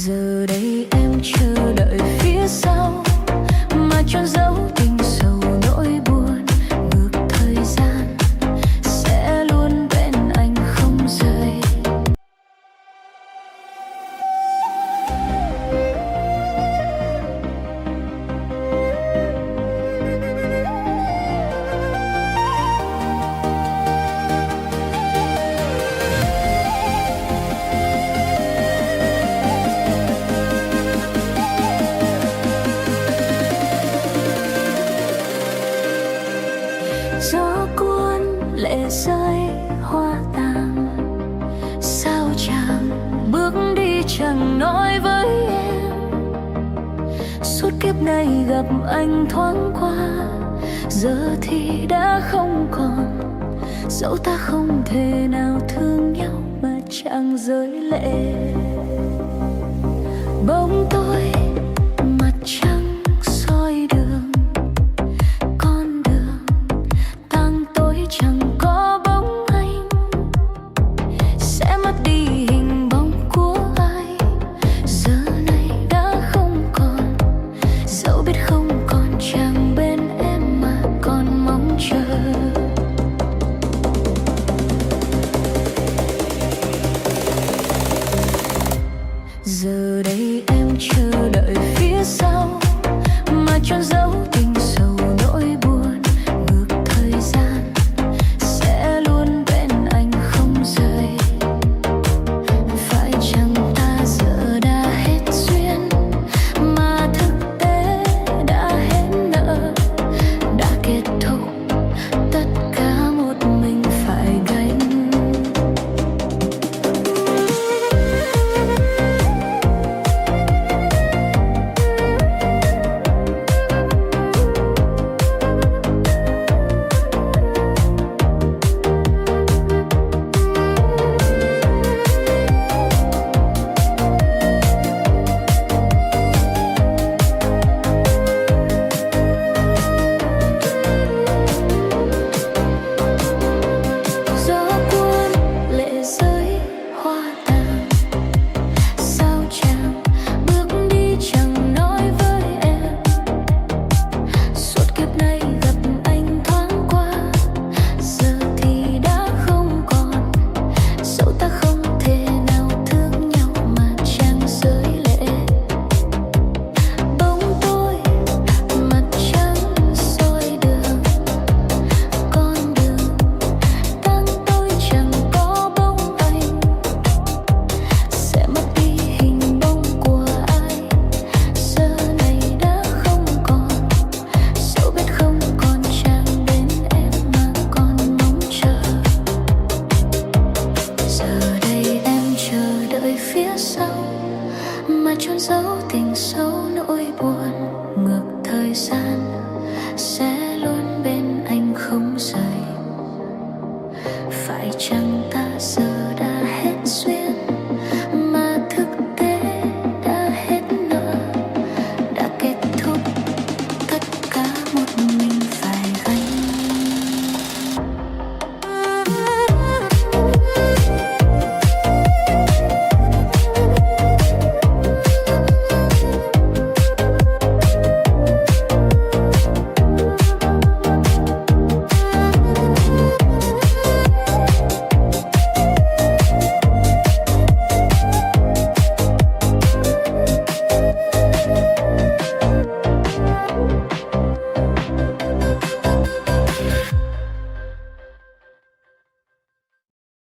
Giờ đây em chờ đợi phía sau mà chôn giấu tình sầu nỗi buồn. Ngược thời gian sẽ luôn bên anh không rời. Gió cuốn lệ rơi hoa tàn, sao chàng bước đi chẳng nói với em. Suốt kiếp này gặp anh thoáng qua, giờ thì đã không còn. Dẫu ta không thể nào thương nhau mà chẳng rơi lệ. Bóng tối mặt trăng soi đường, con đường tang tối chẳng có bóng anh. Sẽ mất đi hình bóng của ai, giờ này đã không còn. Dẫu biết không còn chàng bên em mà còn mong chờ. Giờ đây em chờ đợi phía sau mà chôn giấu tình sầu nỗi buồn. Ngược thời gian sẽ luôn bên anh không rời. Phải chăng ta giờ đã hết duyên mà thực tế đã hết nợ, đã kết thúc tất cả một mình phải gánh. Phía sau mà chôn giấu tình sâu nỗi buồn. Ngược thời gian